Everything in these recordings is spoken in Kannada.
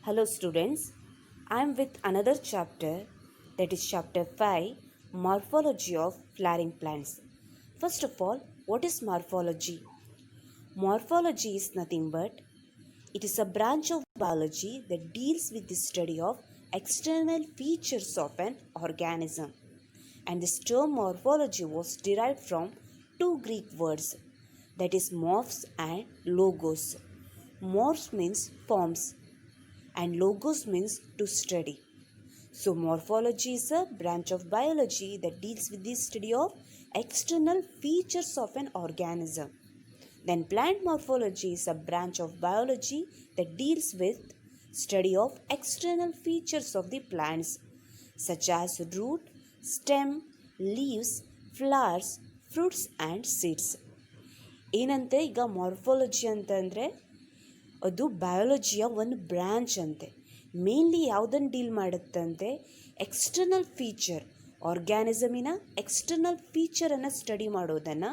Hello students, I am with another chapter, that is chapter 5, Morphology of Flowering Plants. First of all, what is morphology? Morphology is nothing but it is a branch of biology that deals with the study of external features of an organism. And this term morphology was derived from two Greek words, that is morphs and logos. Morphs means forms and logos means to study. So morphology is a branch of biology that deals with the study of external features of an organism. Then plant morphology is a branch of biology that deals with study of external features of the plants such as root, stem, leaves, flowers, fruits and seeds. ಏನಂತೆ ಈಗ ಮಾರ್ಫಾಲಜಿ ಅಂತಂದರೆ ಅದು ಬಯಾಲಜಿಯ ಒಂದು ಬ್ರ್ಯಾಂಚ್ ಅಂತೆ. ಮೇನ್ಲಿ ಯಾವುದನ್ನು ಡೀಲ್ ಮಾಡುತ್ತಂತೆ, ಎಕ್ಸ್ಟರ್ನಲ್ ಫೀಚರ್, ಆರ್ಗ್ಯಾನಿಸಮಿನ ಎಕ್ಸ್ಟರ್ನಲ್ ಫೀಚರನ್ನು ಸ್ಟಡಿ ಮಾಡೋದನ್ನು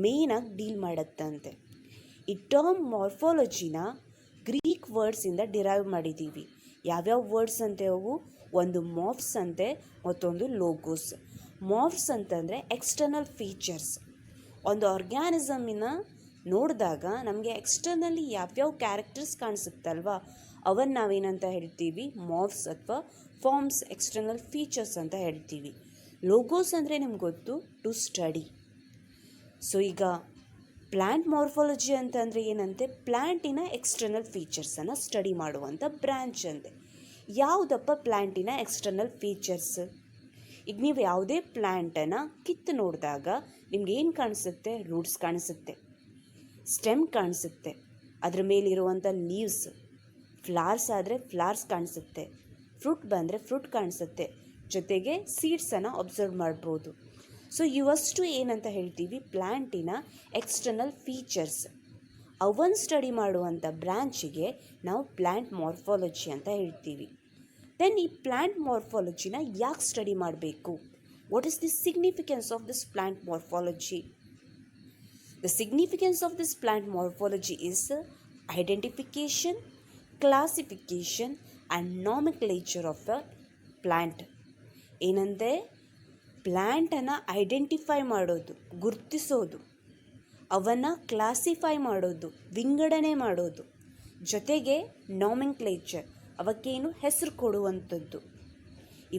ಮೇಯ್ನಾಗಿ ಡೀಲ್ ಮಾಡುತ್ತಂತೆ. ಈ ಟರ್ಮ್ ಮಾರ್ಫಾಲಜಿನ ಗ್ರೀಕ್ ವರ್ಡ್ಸಿಂದ ಡಿರೈವ್ ಮಾಡಿದ್ದೀವಿ. ಯಾವ್ಯಾವ ವರ್ಡ್ಸ್ ಅಂತೆ ಅವು? ಒಂದು ಮಾರ್ಫ್ಸ್ ಅಂತೆ, ಮತ್ತೊಂದು ಲೋಗೋಸ್. ಮಾರ್ಫ್ಸ್ ಅಂತಂದರೆ ಎಕ್ಸ್ಟರ್ನಲ್ ಫೀಚರ್ಸ್. ಒಂದು ಆರ್ಗ್ಯಾನಿಸಮಿನ ನೋಡಿದಾಗ ನಮಗೆ ಎಕ್ಸ್ಟರ್ನಲ್ಲಿ ಯಾವ್ಯಾವ ಕ್ಯಾರೆಕ್ಟರ್ಸ್ ಕಾಣಿಸುತ್ತಲ್ವ, ಅವನ್ನ ನಾವೇನಂತ ಹೇಳ್ತೀವಿ? ಮಾರ್ಫ್ಸ್ ಅಥವಾ ಫಾರ್ಮ್ಸ್, ಎಕ್ಸ್ಟರ್ನಲ್ ಫೀಚರ್ಸ್ ಅಂತ ಹೇಳ್ತೀವಿ. ಲೋಗೋಸ್ ಅಂದರೆ ನಿಮ್ಗೆ ಗೊತ್ತು, ಟು ಸ್ಟಡಿ. ಸೊ ಈಗ ಪ್ಲ್ಯಾಂಟ್ ಮಾರ್ಫಾಲಜಿ ಅಂತಂದರೆ ಏನಂತೆ? ಪ್ಲ್ಯಾಂಟಿನ ಎಕ್ಸ್ಟರ್ನಲ್ ಫೀಚರ್ಸನ್ನು ಸ್ಟಡಿ ಮಾಡುವಂಥ ಬ್ರ್ಯಾಂಚ್ ಅಂತೆ. ಯಾವುದಪ್ಪ ಪ್ಲ್ಯಾಂಟಿನ ಎಕ್ಸ್ಟರ್ನಲ್ ಫೀಚರ್ಸ್? ಈಗ ನೀವು ಯಾವುದೇ ಪ್ಲ್ಯಾಂಟನ್ನು ಕಿತ್ತು ನೋಡಿದಾಗ ನಿಮ್ಗೆ ಏನು ಕಾಣಿಸುತ್ತೆ? ರೂಟ್ಸ್ ಕಾಣಿಸುತ್ತೆ, ಸ್ಟೆಮ್ ಕಾಣಿಸುತ್ತೆ, ಅದರ ಮೇಲಿರುವಂಥ ಲೀವ್ಸ್, ಫ್ಲವರ್ಸ್ ಆದರೆ ಫ್ಲವರ್ಸ್ ಕಾಣಿಸುತ್ತೆ, ಫ್ರೂಟ್ ಬಂದರೆ ಫ್ರೂಟ್ ಕಾಣಿಸುತ್ತೆ, ಜೊತೆಗೆ ಸೀಡ್ಸನ್ನು ಅಬ್ಸರ್ವ್ ಮಾಡ್ಬೋದು. ಸೊ ಇವಷ್ಟು ಏನಂತ ಹೇಳ್ತೀವಿ? ಪ್ಲ್ಯಾಂಟಿನ ಎಕ್ಸ್ಟರ್ನಲ್ ಫೀಚರ್ಸ್. ಅವನ್ನ ಸ್ಟಡಿ ಮಾಡುವಂಥ ಬ್ರ್ಯಾಂಚಿಗೆ ನಾವು ಪ್ಲ್ಯಾಂಟ್ ಮಾರ್ಫಾಲಜಿ ಅಂತ ಹೇಳ್ತೀವಿ. ದೆನ್ ಈ ಪ್ಲ್ಯಾಂಟ್ ಮಾರ್ಫಾಲಜಿನ ಯಾಕೆ ಸ್ಟಡಿ ಮಾಡಬೇಕು? What is the significance of this plant morphology? The significance of this plant morphology is identification, classification and nomenclature of a plant. ಏನಂದರೆ ಪ್ಲ್ಯಾಂಟನ್ನು ಐಡೆಂಟಿಫೈ ಮಾಡೋದು, ಗುರುತಿಸೋದು, ಅವನ್ನು ಕ್ಲಾಸಿಫೈ ಮಾಡೋದು, ವಿಂಗಡಣೆ ಮಾಡೋದು, ಜೊತೆಗೆ ನಾಮೆನ್ಕ್ಲೇಚರ್, ಅವಕ್ಕೇನು ಹೆಸರು ಕೊಡುವಂಥದ್ದು.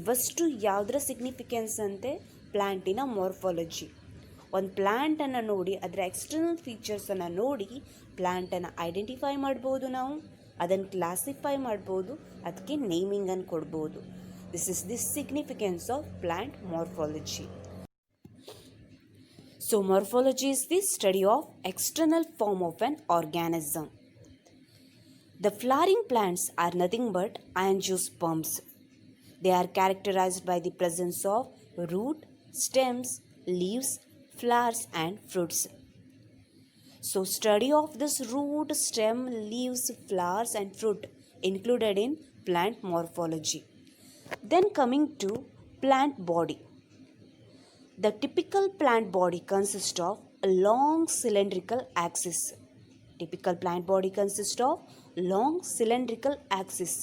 ಇವಷ್ಟು ಯಾವುದರ ಸಿಗ್ನಿಫಿಕೆನ್ಸ್ ಅಂತೆ? ಪ್ಲ್ಯಾಂಟಿನ ಮಾರ್ಫಾಲಜಿ. ಒಂದು ಪ್ಲ್ಯಾಂಟನ್ನು ನೋಡಿ, ಅದರ ಎಕ್ಸ್ಟರ್ನಲ್ ಫೀಚರ್ಸನ್ನು ನೋಡಿ ಪ್ಲ್ಯಾಂಟನ್ನು ಐಡೆಂಟಿಫೈ ಮಾಡ್ಬೋದು, ನಾವು ಅದನ್ನು ಕ್ಲಾಸಿಫೈ ಮಾಡ್ಬೋದು, ಅದಕ್ಕೆ ನೇಮಿಂಗನ್ನು ಕೊಡ್ಬೋದು. This is the significance of plant morphology. So morphology is the study of external form of an organism. The flowering plants are nothing but angiosperms. They are characterized by the presence of root, stems, leaves, flowers and fruits. So study of this root, stem, leaves, flowers and fruit included in plant morphology. Then coming to plant body. The typical plant body consists of a long cylindrical axis. Typical plant body consists of long cylindrical axis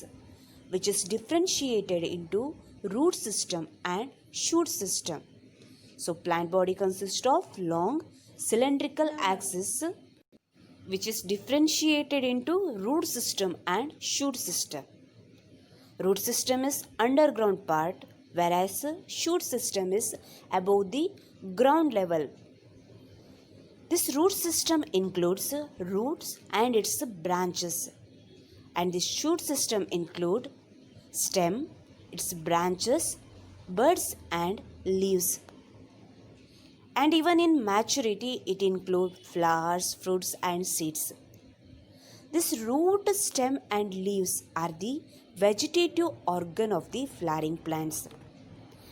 which is differentiated into root system and shoot system. So plant body consists of long cylindrical axis which is differentiated into root system and shoot system. Root system is underground part, whereas shoot system is above the ground level. This root system includes roots and its branches, and this shoot system include stem, its branches, buds and leaves. And even in maturity it includes flowers, fruits and seeds. This root, stem and leaves are the vegetative organ of the flowering plants.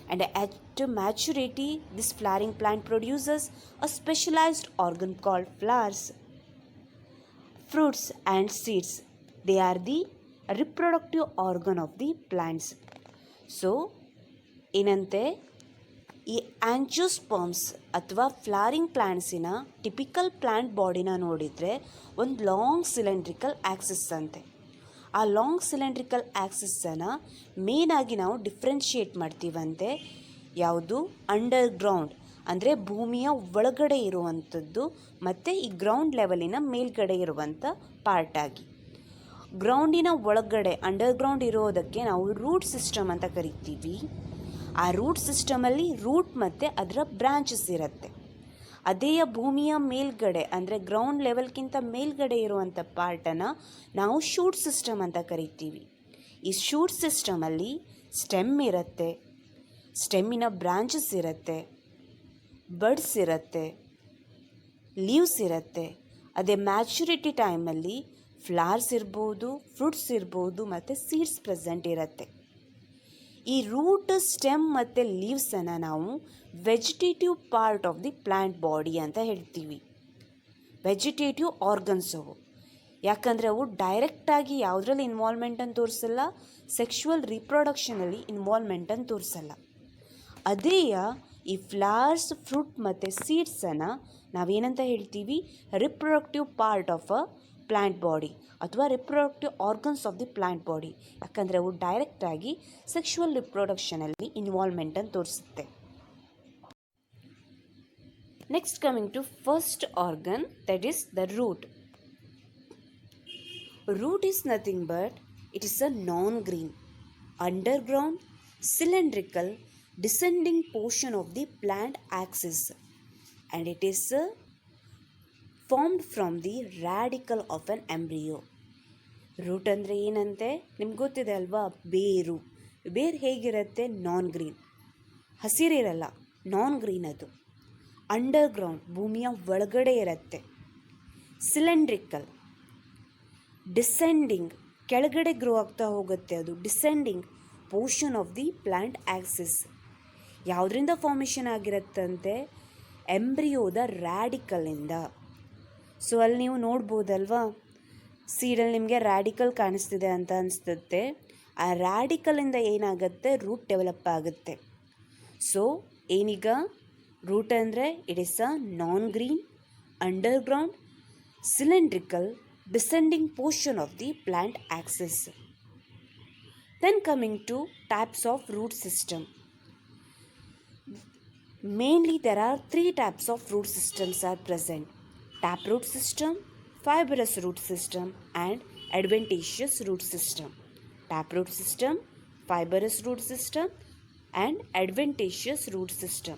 And at maturity, this flowering plant produces a specialized organ called flowers, fruits and seeds. They are the reproductive organ of the plants. So, ಏನಂತೆ, ಈ ಆಂಜಿಯೋಸ್ಪರ್ಮ್ಸ್ ಅಥವಾ ಫ್ಲವರಿಂಗ್ ಪ್ಲ್ಯಾಂಟ್ಸಿನ ಟಿಪಿಕಲ್ ಪ್ಲ್ಯಾಂಟ್ ಬಾಡಿನ ನೋಡಿದರೆ ಒಂದು ಲಾಂಗ್ ಸಿಲಿಂಡ್ರಿಕಲ್ ಆಕ್ಸಿಸ್ ಅಂತೆ. ಆ ಲಾಂಗ್ ಸಿಲಿಂಡ್ರಿಕಲ್ ಆ್ಯಕ್ಸಿಸನ್ನು ಮೇನಾಗಿ ನಾವು ಡಿಫ್ರೆನ್ಷಿಯೇಟ್ ಮಾಡ್ತೀವಂತೆ. ಯಾವುದು? ಅಂಡರ್ಗ್ರೌಂಡ್ ಅಂದರೆ ಭೂಮಿಯ ಒಳಗಡೆ ಇರುವಂಥದ್ದು ಮತ್ತು ಈ ಗ್ರೌಂಡ್ ಲೆವೆಲಿನ ಮೇಲ್ಗಡೆ ಇರುವಂಥ ಪಾರ್ಟಾಗಿ. ಗ್ರೌಂಡಿನ ಒಳಗಡೆ ಅಂಡರ್ಗ್ರೌಂಡ್ ಇರೋದಕ್ಕೆ ನಾವು ರೂಟ್ ಸಿಸ್ಟಮ್ ಅಂತ ಕರಿತೀವಿ. ಆ ರೂಟ್ ಸಿಸ್ಟಮಲ್ಲಿ ರೂಟ್ ಮತ್ತು ಅದರ ಬ್ರಾಂಚಸ್ ಇರುತ್ತೆ. ಅದೇ ಭೂಮಿಯ ಮೇಲ್ಗಡೆ ಅಂದರೆ ಗ್ರೌಂಡ್ ಲೆವೆಲ್ಗಿಂತ ಮೇಲ್ಗಡೆ ಇರುವಂಥ ಪಾರ್ಟನ್ನು ನಾವು ಶೂಟ್ ಸಿಸ್ಟಮ್ ಅಂತ ಕರಿತೀವಿ. ಈ ಶೂಟ್ ಸಿಸ್ಟಮಲ್ಲಿ ಸ್ಟೆಮ್ ಇರುತ್ತೆ, ಸ್ಟೆಮ್ಮಿನ ಬ್ರಾಂಚಸ್ ಇರುತ್ತೆ, ಬಡ್ಸ್ ಇರುತ್ತೆ, ಲೀವ್ಸ್ ಇರುತ್ತೆ. ಅದೇ ಮ್ಯಾಚುರಿಟಿ ಟೈಮಲ್ಲಿ ಫ್ಲವರ್ಸ್ ಇರ್ಬೋದು, ಫ್ರೂಟ್ಸ್ ಇರ್ಬೋದು ಮತ್ತು ಸೀಡ್ಸ್ ಪ್ರೆಸೆಂಟ್ ಇರುತ್ತೆ. ಈ ರೂಟ್, ಸ್ಟೆಮ್ ಮತ್ತು ಲೀವ್ಸನ್ನು ನಾವು vegetative part of the plant body ಅಂತ ಹೇಳ್ತೀವಿ. ವೆಜಿಟೇಟಿವ್ ಆರ್ಗನ್ಸ್ ಅವು. ಯಾಕಂದರೆ ಅವು ಡೈರೆಕ್ಟಾಗಿ ಯಾವುದ್ರಲ್ಲಿ ಇನ್ವಾಲ್ವ್ಮೆಂಟನ್ನು ತೋರಿಸಲ್ಲ, ಸೆಕ್ಷುವಲ್ ರಿಪ್ರೊಡಕ್ಷನಲ್ಲಿ ಇನ್ವಾಲ್ವ್ಮೆಂಟನ್ನು ತೋರಿಸಲ್ಲ. ಅದೇ ಈ ಫ್ಲವರ್ಸ್, ಫ್ರೂಟ್ ಮತ್ತು ಸೀಡ್ಸನ್ನು ನಾವೇನಂತ ಹೇಳ್ತೀವಿ? Reproductive part of a plant body ಅಥವಾ reproductive organs of the plant body. ಯಾಕಂದರೆ ಅವು ಡೈರೆಕ್ಟಾಗಿ ಸೆಕ್ಷುವಲ್ ರಿಪ್ರೊಡಕ್ಷನಲ್ಲಿ ಇನ್ವಾಲ್ವ್ಮೆಂಟನ್ನು ತೋರಿಸುತ್ತೆ. Next coming to first organ, that is the root. Root is nothing but it is a non-green, underground, cylindrical, descending portion of the plant axis, and it is formed from the radicle of an embryo. Root ಅಂದರೆ ಏನಂತೆ ನಿಮ್ಗೆ ಗೊತ್ತಿದೆ ಅಲ್ವಾ? ಬೇರು. ಬೇರು ಹೇಗಿರುತ್ತೆ? ನಾನ್ ಗ್ರೀನ್, ಹಸಿರಿರಲ್ಲ, ನಾನ್ ಗ್ರೀನ್. ಅದು ಅಂಡರ್ಗ್ರೌಂಡ್, ಭೂಮಿಯ ಒಳಗಡೆ ಇರುತ್ತೆ. ಸಿಲಿಂಡ್ರಿಕಲ್, ಡಿಸೆಂಡಿಂಗ್, ಕೆಳಗಡೆ ಗ್ರೋ ಆಗ್ತಾ ಹೋಗುತ್ತೆ. ಅದು descending portion of the plant Axis. ಯಾವುದರಿಂದ ಫಾರ್ಮೇಷನ್ ಆಗಿರುತ್ತಂತೆ? ಎಂಬ್ರಿಯೋದ ರ್ಯಾಡಿಕಲಿಂದ. ಸೊ ಅಲ್ಲಿ ನೀವು ನೋಡ್ಬೋದಲ್ವಾ, ಸೀಡಲ್ಲಿ ನಿಮಗೆ ರ್ಯಾಡಿಕಲ್ ಕಾಣಿಸ್ತಿದೆ ಅಂತ ಅನಿಸುತ್ತೆ. ಆ ರ್ಯಾಡಿಕಲಿಂದ ಏನಾಗುತ್ತೆ? ರೂಟ್ ಡೆವಲಪ್ ಆಗುತ್ತೆ. ಸೊ ಏನೀಗ ರೂಟ್ ಅಂದರೆ it is a non green, underground, cylindrical, descending portion of the plant axis. Then coming to types of root system. Mainly there are 3 types of root systems are present: taproot system, fibrous root system and adventitious root system. Taproot system, fibrous root system and adventitious root system.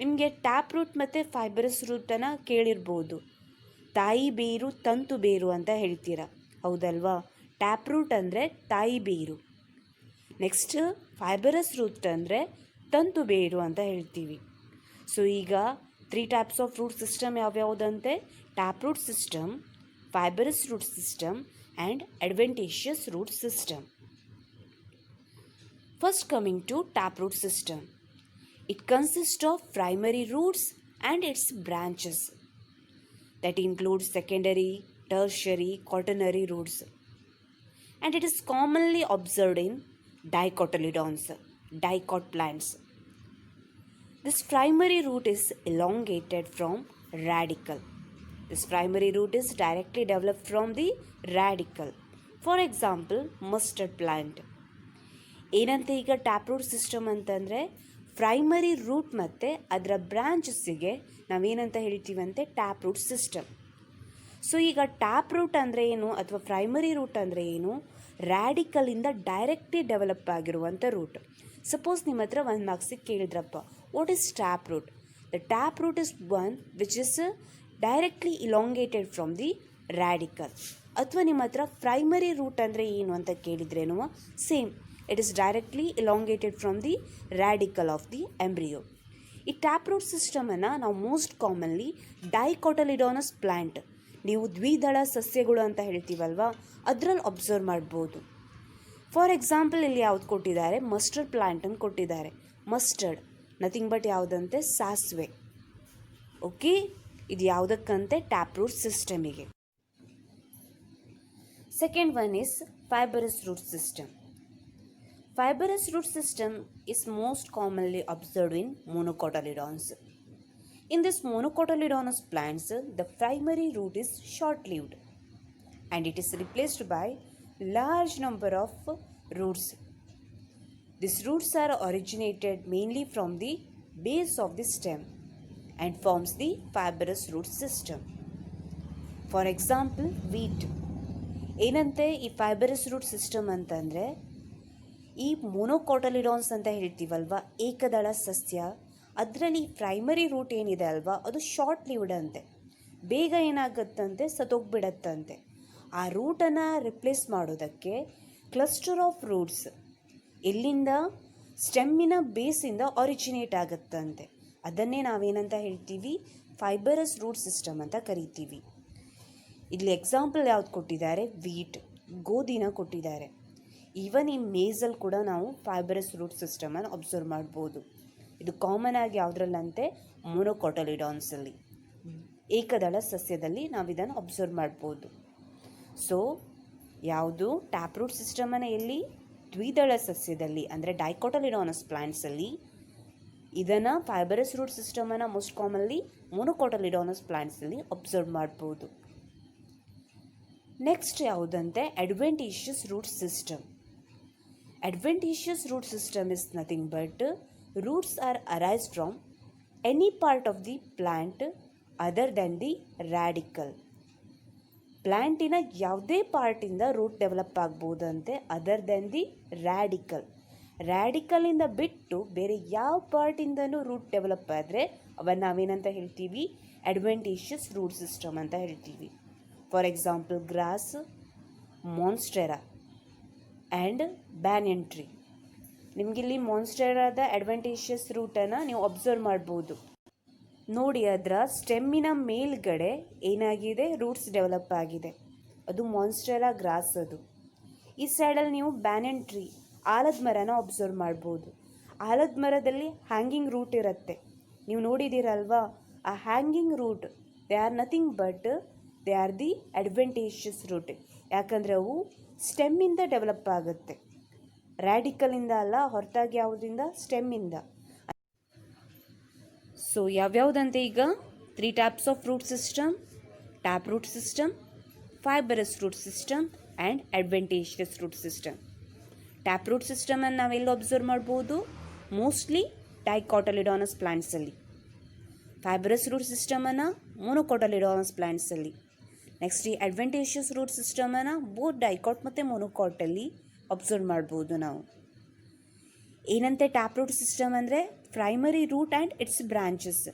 ನಿಮಗೆ ಟ್ಯಾಪ್ ರೂಟ್ ಮತ್ತು ಫೈಬರಸ್ ರೂಟನ್ನು ಕೇಳಿರ್ಬೋದು. ತಾಯಿ ಬೇರು, ತಂತು ಬೇರು ಅಂತ ಹೇಳ್ತೀರ, ಹೌದಲ್ವಾ? ಟ್ಯಾಪ್ ರೂಟ್ ಅಂದರೆ ತಾಯಿ ಬೇರು. ನೆಕ್ಸ್ಟ್ ಫೈಬರಸ್ ರೂಟ್ ಅಂದರೆ ತಂತು ಬೇರು ಅಂತ ಹೇಳ್ತೀವಿ. ಸೊ ಈಗ 3 ಟೈಪ್ಸ್ ಆಫ್ ರೂಟ್ ಸಿಸ್ಟಮ್ ಯಾವ್ಯಾವುದಂತೆ? Tap root system, fibrous root system and adventitious root system. First coming to tap root system. It consist of primary roots and its branches. That includes secondary, tertiary, quaternary roots, and it is commonly observed in dicotyledons, dicot plants. This primary root is elongated from radicle. This primary root is directly developed from the radicle. For example, mustard plant. ಏನಂತ ಈಗ ಟ್ಯಾಪ್ ರೂಟ್ ಸಿಸ್ಟಮ್ ಅಂತಂದರೆ ಪ್ರೈಮರಿ ರೂಟ್ ಮತ್ತು ಅದರ ಬ್ರಾಂಚಸ್ಸಿಗೆ ನಾವೇನಂತ ಹೇಳ್ತೀವಂತೆ? Tap root system. ಸೊ ಈಗ ಟ್ಯಾಪ್ ರೂಟ್ ಅಂದರೆ ಏನು ಅಥವಾ ಪ್ರೈಮರಿ ರೂಟ್ ಅಂದರೆ ಏನು? ರ್ಯಾಡಿಕಲಿಂದ ಡೈರೆಕ್ಟ್ಲಿ ಡೆವಲಪ್ ಆಗಿರುವಂಥ ರೂಟ್. ಸಪೋಸ್ ನಿಮ್ಮ ಹತ್ರ 1 ಮಾರ್ಕ್ಸಿಗೆ ಕೇಳಿದ್ರಪ್ಪ, what is tap root? The tap root is one which is directly elongated from the radical. ಅಥವಾ ನಿಮ್ಮ ಹತ್ರ ಪ್ರೈಮರಿ ರೂಟ್ ಅಂದರೆ ಏನು ಅಂತ ಕೇಳಿದ್ರೇನು same, it is directly elongated from the radicle of the embryo. ಈ ಟ್ಯಾಪ್ ರೂಟ್ ಸಿಸ್ಟಮನ್ನು ನಾವು ಮೋಸ್ಟ್ ಕಾಮನ್ಲಿ ಡೈಕೋಟಲಿಡಾನಸ್ ಪ್ಲ್ಯಾಂಟ್, ನೀವು ದ್ವಿದಳ ಸಸ್ಯಗಳು ಅಂತ ಹೇಳ್ತೀವಲ್ವಾ, ಅದರಲ್ಲಿ ಅಬ್ಸರ್ವ್ ಮಾಡ್ಬೋದು. ಫಾರ್ ಎಕ್ಸಾಂಪಲ್ ಇಲ್ಲಿ ಯಾವ್ದು ಕೊಟ್ಟಿದ್ದಾರೆ? ಮಸ್ಟರ್ಡ್ ಪ್ಲ್ಯಾಂಟನ್ನು ಕೊಟ್ಟಿದ್ದಾರೆ. ಮಸ್ಟರ್ಡ್ ನಥಿಂಗ್ ಬಟ್ ಯಾವುದಂತೆ? ಸಾಸಿವೆ. ಓಕೆ, ಇದು ಯಾವುದಕ್ಕಂತೆ? ಟ್ಯಾಪ್ ರೂಟ್ ಸಿಸ್ಟಮಿಗೆ. Second one is fibrous root system. Fibrous root system is most commonly observed in monocotyledons. In this monocotyledonous plants, the primary root is short-lived and it is replaced by large number of roots. These roots are originated mainly from the base of the stem and forms the fibrous root system. For example, wheat. ಏನಂತೆ ಈ ಫೈಬರಸ್ ರೂಟ್ ಸಿಸ್ಟಮ್ ಅಂತಂದರೆ ಈ ಮೊನೊಕಾಟಲಿಡಾನ್ಸ್ ಅಂತ ಹೇಳ್ತೀವಲ್ವ, ಏಕದಳ ಸಸ್ಯ, ಅದರಲ್ಲಿ ಪ್ರೈಮರಿ ರೂಟ್ ಏನಿದೆ ಅಲ್ವಾ ಅದು ಶಾರ್ಟ್ ಲಿವ್ಡ್ ಅಂತೆ, ಬೇಗ ಏನಾಗುತ್ತಂತೆ ಸತ್ತೋಗ್ಬಿಡತ್ತಂತೆ. ಆ ರೂಟನ್ನು ರಿಪ್ಲೇಸ್ ಮಾಡೋದಕ್ಕೆ ಕ್ಲಸ್ಟರ್ ಆಫ್ ರೂಟ್ಸ್ ಎಲ್ಲಿಂದ ಸ್ಟೆಮ್ಮಿನ ಬೇಸಿಂದ ಆರಿಜಿನೇಟ್ ಆಗುತ್ತಂತೆ. ಅದನ್ನೇ ನಾವೇನಂತ ಹೇಳ್ತೀವಿ, ಫೈಬರಸ್ ರೂಟ್ ಸಿಸ್ಟಮ್ ಅಂತ ಕರಿತೀವಿ. ಇಲ್ಲಿ ಎಕ್ಸಾಂಪಲ್ ಯಾವ್ದು ಕೊಟ್ಟಿದ್ದಾರೆ, ವೀಟ್, ಗೋಧಿನ ಕೊಟ್ಟಿದ್ದಾರೆ. ಈವನ್ ಈ ಮೇಸಲ್ಲಿ ಕೂಡ ನಾವು ಫೈಬರಸ್ ರೂಟ್ ಸಿಸ್ಟಮನ್ನು ಅಬ್ಸರ್ವ್ ಮಾಡ್ಬೋದು. ಇದು ಕಾಮನ್ ಆಗಿ ಯಾವುದ್ರಲ್ಲಂತೆ ಮೊನೊಕಾಟಲಿಡಾನ್ಸಲ್ಲಿ, ಏಕದಳ ಸಸ್ಯದಲ್ಲಿ ನಾವು ಇದನ್ನು ಅಬ್ಸರ್ವ್ ಮಾಡ್ಬೋದು. ಸೊ ಯಾವುದು ಟ್ಯಾಪ್ ರೂಟ್ ಸಿಸ್ಟಮನ್ನು ಎಲ್ಲಿ, ದ್ವಿದಳ ಸಸ್ಯದಲ್ಲಿ ಅಂದರೆ ಡೈಕೋಟಲಿಡಾನಸ್ ಪ್ಲಾಂಟ್ಸಲ್ಲಿ. ಇದನ್ನು ಫೈಬರಸ್ ರೂಟ್ ಸಿಸ್ಟಮನ್ನು ಮೋಸ್ಟ್ ಕಾಮನ್ಲಿ ಮೊನೊಕಾಟಲಿಡಾನಸ್ ಪ್ಲಾಂಟ್ಸಲ್ಲಿ ಅಬ್ಸರ್ವ್ ಮಾಡ್ಬೋದು. ನೆಕ್ಸ್ಟ್ ಯಾವುದಂತೆ adventitious root system. Adventitious root system is nothing but roots are arise from any part of the plant other than the radical. ಪ್ಲ್ಯಾಂಟಿನ ಯಾವುದೇ ಪಾರ್ಟಿಂದ ರೂಟ್ ಡೆವಲಪ್ ಆಗ್ಬೋದಂತೆ ಅದರ್ ದೆನ್ ದಿ ರ್ಯಾಡಿಕಲ್. ರ್ಯಾಡಿಕಲಿಂದ ಬಿಟ್ಟು ಬೇರೆ ಯಾವ ಪಾರ್ಟಿಂದನೂ ರೂಟ್ ಡೆವಲಪ್ ಆದರೆ ಅವನ್ನ ನಾವೇನಂತ ಹೇಳ್ತೀವಿ, ಅಡ್ವೆಂಟಿಷಿಯಸ್ ರೂಟ್ ಸಿಸ್ಟಮ್ ಅಂತ ಹೇಳ್ತೀವಿ. For example grass, monstera and banyan tree. ನಿಮಗಿಲ್ಲಿ ಮಾನ್ಸ್ಟೆರಾದ ಅಡ್ವೆಂಟಿಷಿಯಸ್ ರೂಟನ್ನು ನೀವು ಅಬ್ಸರ್ವ್ ಮಾಡ್ಬೋದು. ನೋಡಿ, ಅದರ ಸ್ಟೆಮ್ಮಿನ ಮೇಲ್ಗಡೆ ಏನಾಗಿದೆ, ರೂಟ್ಸ್ ಡೆವಲಪ್ ಆಗಿದೆ. ಅದು ಮಾನ್ಸ್ಟೆರಾ ಗ್ರಾಸ್. ಅದು ಈ ಸೈಡಲ್ಲಿ ನೀವು ಬ್ಯಾನಿಯನ್ ಟ್ರೀ, ಆಲದ ಮರನ ಅಬ್ಸರ್ವ್ ಮಾಡ್ಬೋದು. ಆಲದ ಮರದಲ್ಲಿ ಹ್ಯಾಂಗಿಂಗ್ ರೂಟ್ ಇರುತ್ತೆ, ನೀವು ನೋಡಿದ್ದೀರಲ್ವಾ. ಆ hanging root they are nothing but they are the adventitious root. ಯಾಕಂದರೆ ಅವು ಸ್ಟೆಮ್ಮಿಂದ ಡೆವಲಪ್ ಆಗುತ್ತೆ, ರ್ಯಾಡಿಕಲಿಂದ ಅಲ್ಲ, ಹೊರತಾಗಿ ಯಾವುದರಿಂದ, ಸ್ಟೆಮ್ಮಿಂದ. ಸೊ ಯಾವ್ಯಾವುದಂತೆ ಈಗ 3 types of root system: tap root system, fibrous root system and adventitious root system. Tap root ಸಿಸ್ಟಮನ್ನು ನಾವೆಲ್ಲಿ ಅಬ್ಸರ್ವ್ ಮಾಡ್ಬೋದು, ಮೋಸ್ಟ್ಲಿ ಡೈಕಾಟಲಿಡಾನಸ್ ಪ್ಲಾಂಟ್ಸಲ್ಲಿ. ಫೈಬರಸ್ ರೂಟ್ ಸಿಸ್ಟಮನ್ನು ಮೊನೊಕಾಟಲಿಡಾನಸ್ ಪ್ಲಾಂಟ್ಸಲ್ಲಿ. ನೆಕ್ಸ್ಟ್ ಈ ಅಡ್ವೆಂಟೇಷಿಯಸ್ ರೂಟ್ ಸಿಸ್ಟಮನ್ನು ಬೋತ್ ಡೈಕಾಟ್ ಮತ್ತು ಮೊನೊಕಾಟಲ್ಲಿ ಅಬ್ಸರ್ವ್ ಮಾಡ್ಬೋದು ನಾವು. ಏನಂತೆ ಟ್ಯಾಪ್ ರೂಟ್ ಸಿಸ್ಟಮ್ ಅಂದರೆ primary root and its branches.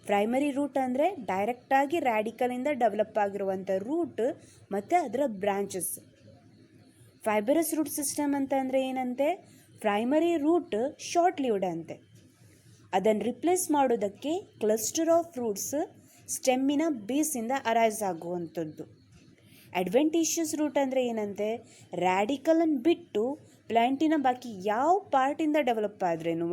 Primary root ಅಂದರೆ ಡೈರೆಕ್ಟಾಗಿ ರ್ಯಾಡಿಕಲಿಂದ ಡೆವಲಪ್ ಆಗಿರುವಂಥ ರೂಟ್ ಮತ್ತು ಅದರ ಬ್ರಾಂಚಸ್. ಫೈಬರಸ್ ರೂಟ್ ಸಿಸ್ಟಮ್ ಅಂತ ಅಂದರೆ ಏನಂತೆ, ಪ್ರೈಮರಿ ರೂಟ್ ಶಾರ್ಟ್ ಲಿವ್ಡ್ ಅಂತೆ, ಅದನ್ನು ರಿಪ್ಲೇಸ್ ಮಾಡೋದಕ್ಕೆ ಕ್ಲಸ್ಟರ್ ಆಫ್ ರೂಟ್ಸ್ ಸ್ಟೆಮ್ಮಿನ ಬೇಸಿಂದ ಅರೈಸ್ ಆಗುವಂಥದ್ದು. ಅಡ್ವೆಂಟಿಷಿಯಸ್ ರೂಟ್ ಅಂದರೆ ಏನಂತೆ, ರ್ಯಾಡಿಕಲನ್ನು ಬಿಟ್ಟು ಪ್ಲ್ಯಾಂಟಿನ ಬಾಕಿ ಯಾವ ಪಾರ್ಟಿಂದ ಡೆವಲಪ್ ಆದ್ರೇನು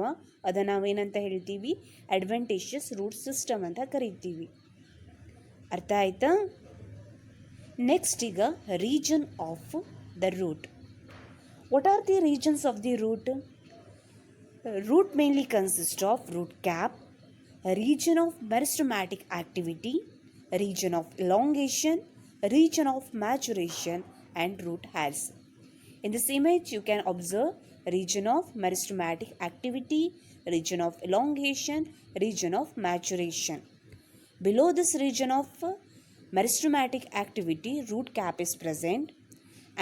ಅದನ್ನು ನಾವೇನಂತ ಹೇಳ್ತೀವಿ, ಅಡ್ವೆಂಟಿಷಿಯಸ್ ರೂಟ್ ಸಿಸ್ಟಮ್ ಅಂತ ಕರಿತೀವಿ. ಅರ್ಥ ಆಯ್ತಾ? ನೆಕ್ಸ್ಟ್ ಈಗ region of the root. What are the regions of the root? Root mainly consist of root cap, region of meristematic activity, region of elongation, region of maturation and root hairs. In this image you can observe region of meristematic activity, region of elongation, region of maturation. Below this region of meristematic activity root cap is present,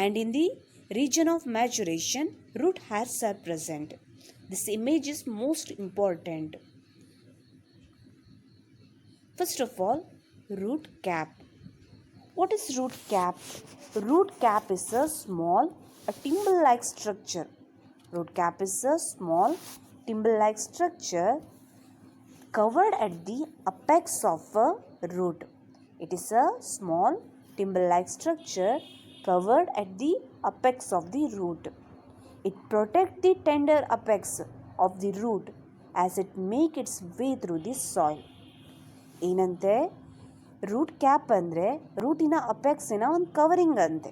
and in the region of maturation root hairs are present. This image is most important. First of all, root cap. What is root cap? Root cap is a small, timber-like structure. Root cap is a small, timber-like structure covered at the apex of a root. It is a small, timber-like structure covered at the apex of the root. It protects the tender apex of the root as it makes its way through the soil. ಏನಂತೆ, ರೂಟ್ ಕ್ಯಾಪ್ ಅಂದರೆ ರೂಟಿನ ಅಪೆಕ್ಸಿನ ಒಂದು ಕವರಿಂಗ್ ಅಂತೆ.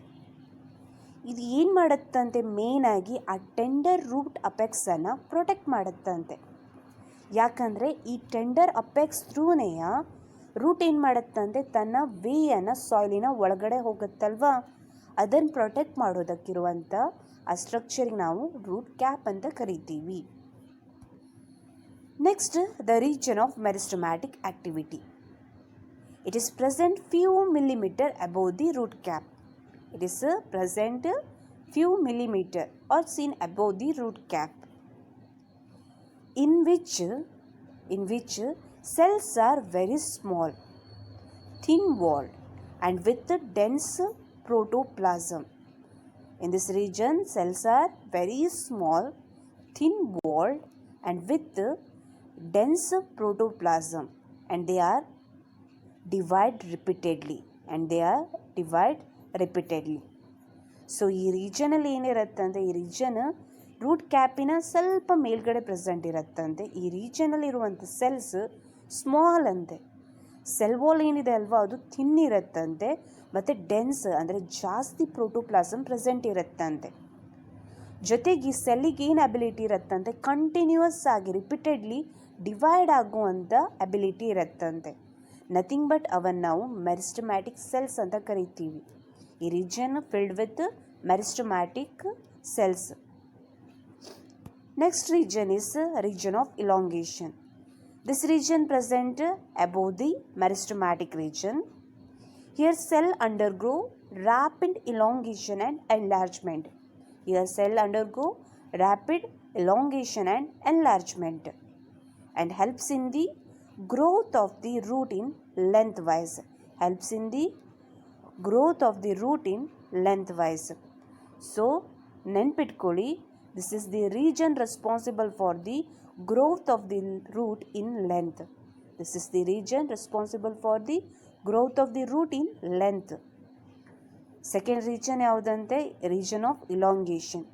ಇದು ಏನು ಮಾಡುತ್ತಂತೆ, ಮೇಯ್ನಾಗಿ ಆ ಟೆಂಡರ್ ರೂಟ್ ಅಪೆಕ್ಸನ್ನು ಪ್ರೊಟೆಕ್ಟ್ ಮಾಡುತ್ತಂತೆ. ಯಾಕಂದರೆ ಈ ಟೆಂಡರ್ ಅಪೆಕ್ಸ್ ಥ್ರೂನೆಯ ರೂಟ್ ಏನು ಮಾಡುತ್ತಂತೆ, ತನ್ನ ವೇಯನ್ನು ಸಾಯಿಲಿನ ಒಳಗಡೆ ಹೋಗುತ್ತಲ್ವ, ಅದನ್ನು ಪ್ರೊಟೆಕ್ಟ್ ಮಾಡೋದಕ್ಕಿರುವಂಥ ಆ ಸ್ಟ್ರಕ್ಚರಿಗೆ ನಾವು ರೂಟ್ ಕ್ಯಾಪ್ ಅಂತ ಕರಿತೀವಿ. Next, the region of meristematic activity. It is present few millimeter above the root cap. It is present few millimeter or seen above the root cap, in which cells are very small, thin walled, and with dense protoplasm. In this region, cells are very small, thin walled, and with dense protoplasm, and they are divide repeatedly. So ಈ ರೀಜನಲ್ಲಿ ಏನಿರುತ್ತಂತೆ, ಈ ರೀಜನ್ ರೂಟ್ ಕ್ಯಾಪಿನ ಸ್ವಲ್ಪ ಮೇಲ್ಗಡೆ ಪ್ರೆಸೆಂಟ್ ಇರುತ್ತಂತೆ. ಈ ರೀಜನಲ್ಲಿ ಇರುವಂಥ ಸೆಲ್ಸ್ ಸ್ಮಾಲ್ ಅಂತೆ. ಸೆಲ್ ವಾಲ್ ಏನಿದೆ ಅಲ್ವಾ, ಅದು ಥಿನ್ ಇರುತ್ತಂತೆ, ಮತ್ತು ಡೆನ್ಸ್ ಅಂದರೆ ಜಾಸ್ತಿ ಪ್ರೋಟೋಪ್ಲಾಸಮ್ ಪ್ರೆಸೆಂಟ್ ಇರುತ್ತಂತೆ. ಜೊತೆಗೆ ಈ ಸೆಲ್ಲಿಗೆ ಏನು ಅಬಿಲಿಟಿ ಇರುತ್ತಂತೆ, ಕಂಟಿನ್ಯೂಯಸ್ ಆಗಿ ರಿಪೀಟೆಡ್ಲಿ ಡಿವೈಡ್ ಆಗುವಂಥ ಅಬಿಲಿಟಿ ಇರುತ್ತಂತೆ. ನಥಿಂಗ್ ಬಟ್ ಅವನ್ನ ನಾವು ಮೆರಿಸ್ಟಮ್ಯಾಟಿಕ್ ಸೆಲ್ಸ್ ಅಂತ ಕರಿತೀವಿ. ಈ region filled with meristematic cells. Next region is region of elongation. This region present above the meristematic region. Here cell undergo rapid elongation and enlargement. Here cell undergo rapid elongation and enlargement and helps in the growth of the root in lengthwise. So ನೆನ್ಪಿಟ್ಕೊಳ್ಳಿ, this is the region responsible for the growth of the root in length. Second region ಯಾವುದಂತೆ, ರೀಜನ್ ಆಫ್ ಇಲಾಂಗೇಷನ್.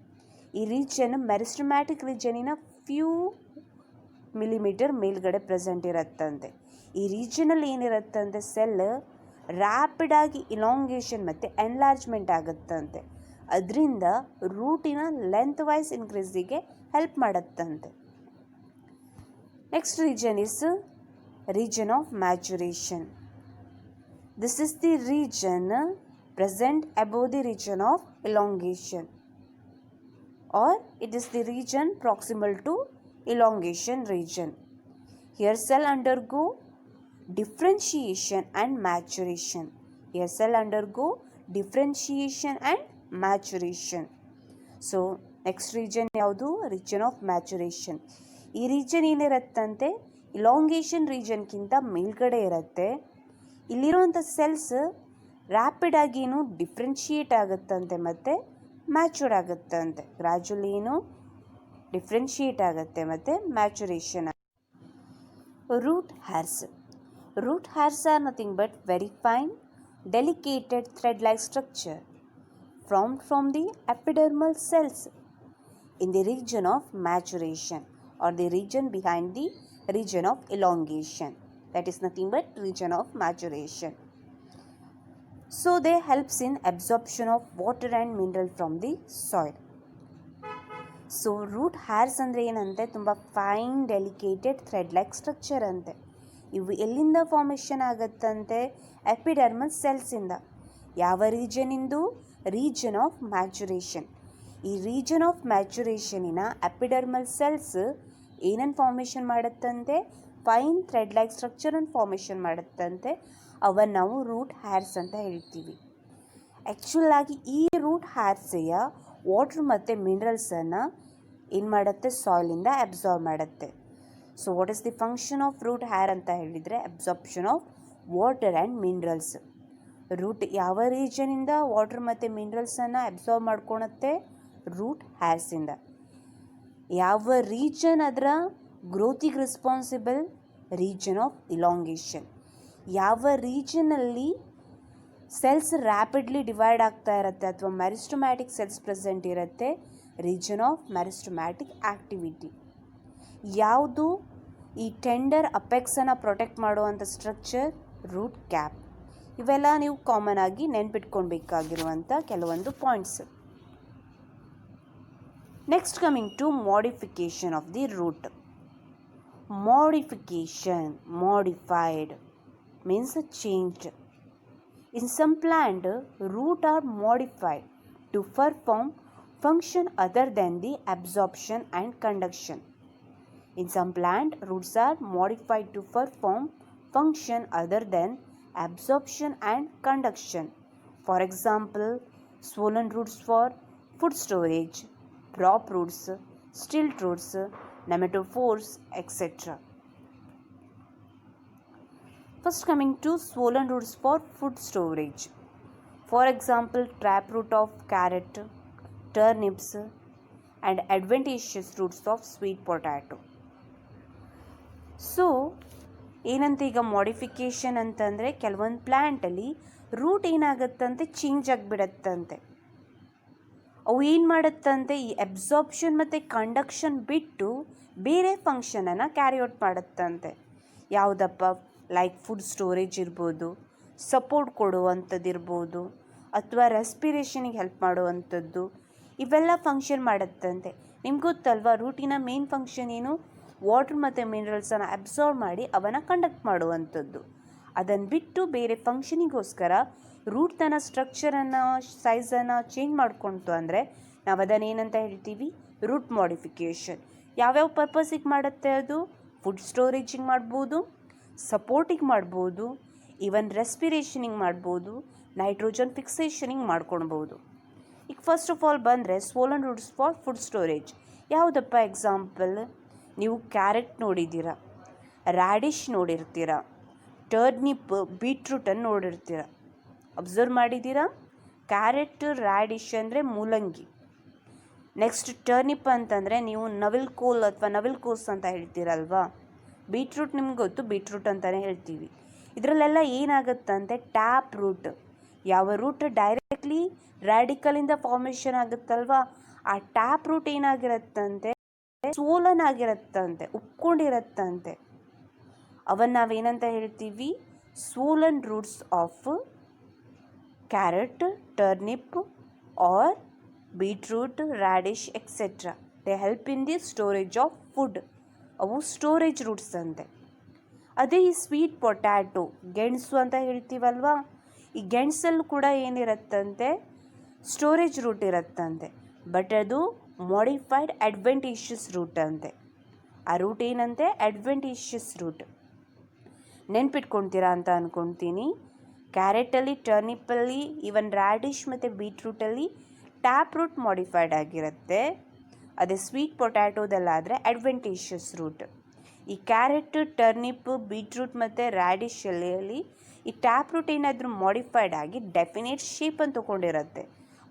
ಈ ರೀಜನ್ ಮೆರಿಸ್ಟಮ್ಯಾಟಿಕ್ ರೀಜನಿನ ಫ್ಯೂ ಮಿಲಿಮೀಟರ್ ಮೇಲ್ಗಡೆ ಪ್ರೆಸೆಂಟ್ ಇರುತ್ತಂತೆ. ಈ ರೀಜನಲ್ಲಿ ಏನಿರುತ್ತಂತೆ, ಸೆಲ್ ರ್ಯಾಪಿಡಾಗಿ ಇಲಾಂಗೇಷನ್ ಮತ್ತು ಎನ್ಲಾರ್ಜ್ಮೆಂಟ್ ಆಗುತ್ತಂತೆ. ಅದರಿಂದ ರೂಟಿನ ಲೆಂತ್ ವೈಸ್ ಇನ್ಕ್ರೀಸಿಗೆ ಹೆಲ್ಪ್ ಮಾಡುತ್ತಂತೆ. Next region is region of maturation. This is the region present above the region of elongation, or it is the region proximal to elongation region. Here cell undergo differentiation and maturation. So next region ಯಾವುದು, region of maturation. ಈ ರೀಜನ್ ಏನಿರುತ್ತಂತೆ, ಇಲಾಂಗೇಷನ್ ರೀಜನ್ಗಿಂತ ಮೇಲ್ಗಡೆ ಇರುತ್ತೆ. ಇಲ್ಲಿರುವಂಥ ಸೆಲ್ಸ್ ರ್ಯಾಪಿಡ್ ಆಗಿನೂ ಡಿಫ್ರೆನ್ಷಿಯೇಟ್ ಆಗುತ್ತಂತೆ ಮತ್ತು ಮ್ಯಾಚೂರ್ ಆಗುತ್ತಂತೆ. ಗ್ರ್ಯಾಜುಲಿ ಡಿಫ್ರೆನ್ಷಿಯೇಟ್ ಆಗುತ್ತೆ ಮತ್ತು maturation. Root hairs are nothing but very fine, delicate thread-like structure formed from the epidermal cells in the region of maturation, or the region behind the region of elongation. That is nothing but region of maturation. So they helps in absorption of water and mineral from the soil. So root hairs ಅಂದರೆ ಏನಂತೆ, ತುಂಬ fine delicated thread like structure ಅಂತೆ. ಇವು ಎಲ್ಲಿಂದ ಫಾರ್ಮೇಷನ್ ಆಗುತ್ತಂತೆ, ಎಪಿಡರ್ಮಲ್ ಸೆಲ್ಸಿಂದ. ಯಾವ ರೀಜನಿಂದು, ರೀಜನ್ ಆಫ್ ಮ್ಯಾಚುರೇಷನ್. ಈ ರೀಜನ್ ಆಫ್ ಮ್ಯಾಚುರೇಷನಿನ ಎಪಿಡರ್ಮಲ್ ಸೆಲ್ಸ್ ಏನನ್ನು ಫಾರ್ಮೇಷನ್ ಮಾಡುತ್ತಂತೆ, ಫೈನ್ ಥ್ರೆಡ್ ಲೈಕ್ ಸ್ಟ್ರಕ್ಚರನ್ನು ಫಾರ್ಮೇಷನ್ ಮಾಡುತ್ತಂತೆ. ಅವನ್ನು ನಾವು ರೂಟ್ ಹೈರ್ಸ್ ಅಂತ ಹೇಳ್ತೀವಿ. ಆ್ಯಕ್ಚುಲ್ ಆಗಿ ಈ ರೂಟ್ ಹೈರ್ಸೆಯ ವಾಟ್ರ್ ಮತ್ತು ಮಿನರಲ್ಸನ್ನು ಏನು ಮಾಡುತ್ತೆ, ಸಾಯಿಲಿಂದ ಅಬ್ಸಾರ್ಬ್ ಮಾಡುತ್ತೆ. So what is the function of root hair ಅಂತ ಹೇಳಿದರೆ, absorption of water and minerals. Root ಯಾವ ರೀಜನಿಂದ ವಾಟರ್ ಮತ್ತು ಮಿನರಲ್ಸನ್ನು ಅಬ್ಸಾರ್ಬ್ ಮಾಡ್ಕೊಳುತ್ತೆ, ರೂಟ್ ಹೈರ್ಸಿಂದ. ಯಾವ ರೀಜನ್ ಅದರ ಗ್ರೋತಿಗೆ ರೆಸ್ಪಾನ್ಸಿಬಲ್, ರೀಜನ್ ಆಫ್ ಇಲಾಂಗೇಷನ್. ಯಾವ ರೀಜನಲ್ಲಿ ಸೆಲ್ಸ್ ರ್ಯಾಪಿಡ್ಲಿ ಡಿವೈಡ್ ಆಗ್ತಾ ಇರುತ್ತೆ ಅಥವಾ ಮೆರಿಸ್ಟಮ್ಯಾಟಿಕ್ ಸೆಲ್ಸ್ ಪ್ರೆಸೆಂಟ್ ಇರುತ್ತೆ, ರೀಜನ್ ಆಫ್ ಮೆರಿಸ್ಟಮ್ಯಾಟಿಕ್ ಆ್ಯಕ್ಟಿವಿಟಿ. ಯಾವುದು ಈ ಟೆಂಡರ್ ಅಪೆಕ್ಸನ್ನು ಪ್ರೊಟೆಕ್ಟ್ ಮಾಡುವಂಥ ಸ್ಟ್ರಕ್ಚರ್, ರೂಟ್ ಕ್ಯಾಪ್. ಇವೆಲ್ಲ ನೀವು ಕಾಮನ್ ಆಗಿ ನೆನ್ಪಿಟ್ಕೊಳ್ಬೇಕಾಗಿರುವಂಥ ಕೆಲವೊಂದು points. Next coming to modification of the root. modified means changed. In some plant, roots are modified to perform function other than the absorption and conduction. In some plant, roots are modified to perform function other than absorption and conduction. For example, swollen roots for food storage, prop roots, stilt roots, nematophores, etc. First, coming to swollen roots for food storage. For example, taproot of carrot, turnips, and adventitious roots of sweet potato. So ಏನಂತ ಈಗ ಮಾಡಿಫಿಕೇಷನ್ ಅಂತಂದರೆ ಕೆಲವೊಂದು ಪ್ಲ್ಯಾಂಟಲ್ಲಿ ರೂಟ್ ಏನಾಗುತ್ತಂತೆ ಚೇಂಜ್ ಆಗಿಬಿಡತ್ತಂತೆ. ಅವು ಏನು ಮಾಡುತ್ತಂತೆ, ಈ ಅಬ್ಸಾರ್ಪ್ಷನ್ ಮತ್ತು ಕಂಡಕ್ಷನ್ ಬಿಟ್ಟು ಬೇರೆ ಫಂಕ್ಷನನ್ನು ಕ್ಯಾರಿಔಟ್ ಮಾಡುತ್ತಂತೆ. ಯಾವುದಪ್ಪ, ಲೈಕ್ ಫುಡ್ ಸ್ಟೋರೇಜ್ ಇರ್ಬೋದು, ಸಪೋರ್ಟ್ ಕೊಡುವಂಥದ್ದು ಇರ್ಬೋದು, ಅಥವಾ ರೆಸ್ಪಿರೇಷನಿಗೆ ಹೆಲ್ಪ್ ಮಾಡುವಂಥದ್ದು, ಇವೆಲ್ಲ ಫಂಕ್ಷನ್ ಮಾಡುತ್ತಂತೆ. ನಿಮ್ಗೆ ಗೊತ್ತಲ್ವಾ, ರೂಟಿನ ಮೇನ್ ಫಂಕ್ಷನ್ ಏನು? ವಾಟರ್ ಮತ್ತು ಮಿನರಲ್ಸನ್ನು ಅಬ್ಸಾರ್ಬ್ ಮಾಡಿ ಅವನ್ನು ಕಂಡಕ್ಟ್ ಮಾಡುವಂಥದ್ದು. ಅದನ್ನು ಬಿಟ್ಟು ಬೇರೆ ಫಂಕ್ಷನಿಗೋಸ್ಕರ ರೂಟ್ ತನ್ನ ಸ್ಟ್ರಕ್ಚರನ್ನು, ಸೈಜನ್ನು ಚೇಂಜ್ ಮಾಡ್ಕೊಳ್ತು ಅಂದರೆ ನಾವು ಅದನ್ನು ಏನಂತ ಹೇಳ್ತೀವಿ? Root modification. ಯಾವ್ಯಾವ ಪರ್ಪಸಿಗೆ ಮಾಡುತ್ತೆ ಅದು? ಫುಡ್ ಸ್ಟೋರೇಜಿಗೆ ಮಾಡ್ಬೋದು, ಸಪೋರ್ಟಿಗೆ ಮಾಡ್ಬೋದು, ಈವನ್ ರೆಸ್ಪಿರೇಷನಿಗೆ ಮಾಡ್ಬೋದು, ನೈಟ್ರೋಜನ್ ಫಿಕ್ಸೇಷನಿಗೆ ಮಾಡ್ಕೊಳ್ಬೋದು. ಈಗ ಫಸ್ಟ್ ಆಫ್ ಆಲ್ ಬಂದರೆ swollen roots for food storage. ಯಾವುದಪ್ಪ ಎಕ್ಸಾಂಪಲ್? ನೀವು ಕ್ಯಾರೆಟ್ ನೋಡಿದ್ದೀರ, ರ್ಯಾಡಿಶ್ ನೋಡಿರ್ತೀರ, ಟರ್ನಿಪ್, ಬೀಟ್ರೂಟನ್ನು ನೋಡಿರ್ತೀರ. ಅಬ್ಸರ್ವ್ ಮಾಡಿದ್ದೀರಾ? ಕ್ಯಾರೆಟ್, ರ್ಯಾಡಿಶ್ ಅಂದರೆ ಮೂಲಂಗಿ. ನೆಕ್ಸ್ಟ್ ಟರ್ನಿಪ್ ಅಂತಂದರೆ ನೀವು ನವಿಲ್ಕೋಲ್ ಅಥವಾ ನವಿಲ್ಕೋಸ್ ಅಂತ ಹೇಳ್ತೀರಲ್ವಾ. ಬೀಟ್ರೂಟ್ ನಿಮ್ಗೆ ಗೊತ್ತು, ಬೀಟ್ರೂಟ್ ಅಂತಲೇ ಹೇಳ್ತೀವಿ. ಇದರಲ್ಲೆಲ್ಲ ಏನಾಗುತ್ತಂತೆ, ಟ್ಯಾಪ್ ರೂಟ್. ಯಾವ ರೂಟ್ ಡೈರೆಕ್ಟ್ಲಿ ರ್ಯಾಡಿಕಲಿಂದ ಫಾರ್ಮೇಷನ್ ಆಗುತ್ತಲ್ವಾ, ಆ ಟ್ಯಾಪ್ ರೂಟ್ ಏನಾಗಿರುತ್ತಂತೆ, ಸ್ವೋಲನ್ ಆಗಿರುತ್ತಂತೆ, ಉಪ್ಕೊಂಡಿರತ್ತಂತೆ. ಅವನ್ನ ನಾವೇನಂತ ಹೇಳ್ತೀವಿ? Swollen roots of carrot, turnip or beetroot, radish etcetera. They help in the storage of food. ಅವು ಸ್ಟೋರೇಜ್ ರೂಟ್ಸ್ ಅಂತೆ. ಅದೇ ಈ ಸ್ವೀಟ್ ಪೊಟ್ಯಾಟೊ, ಗೆಣಸು ಅಂತ ಹೇಳ್ತೀವಲ್ವಾ, ಈ ಗೆಣಸಲ್ಲೂ ಕೂಡ ಏನಿರುತ್ತಂತೆ, ಸ್ಟೋರೇಜ್ ರೂಟ್ ಇರುತ್ತಂತೆ. ಬಟ್ ಅದು ಮಾಡಿಫೈಡ್ ಅಡ್ವೆಂಟಿಷಿಯಸ್ ರೂಟ್ ಅಂತೆ. ಆ ರೂಟ್ ಏನಂತೆ? Adventitious root. ನೆನ್ಪಿಟ್ಕೊಳ್ತೀರಾ ಅಂತ ಅಂದ್ಕೊಳ್ತೀನಿ. ಕ್ಯಾರೆಟಲ್ಲಿ, ಟರ್ನಿಪ್ಪಲ್ಲಿ, ಈವನ್ ರ್ಯಾಡಿಶ್ ಮತ್ತು ಬೀಟ್ರೂಟಲ್ಲಿ ಟ್ಯಾಪ್ ರೂಟ್ ಮಾಡಿಫೈಡ್ ಆಗಿರುತ್ತೆ. ಅದೇ ಸ್ವೀಟ್ ಪೊಟ್ಯಾಟೋದಲ್ಲಾದರೆ ಅಡ್ವೆಂಟಿಷಿಯಸ್ ರೂಟ್. ಈ ಕ್ಯಾರೆಟ್, ಟರ್ನಿಪ್, ಬೀಟ್ರೂಟ್ ಮತ್ತು ರ್ಯಾಡಿಶಲ್ಲಿ ಈ ಟ್ಯಾಪ್ ರೂಟ್ ಏನಾದರೂ ಮಾಡಿಫೈಡ್ ಆಗಿ ಡೆಫಿನೇಟ್ ಶೇಪನ್ನು ತೊಗೊಂಡಿರುತ್ತೆ.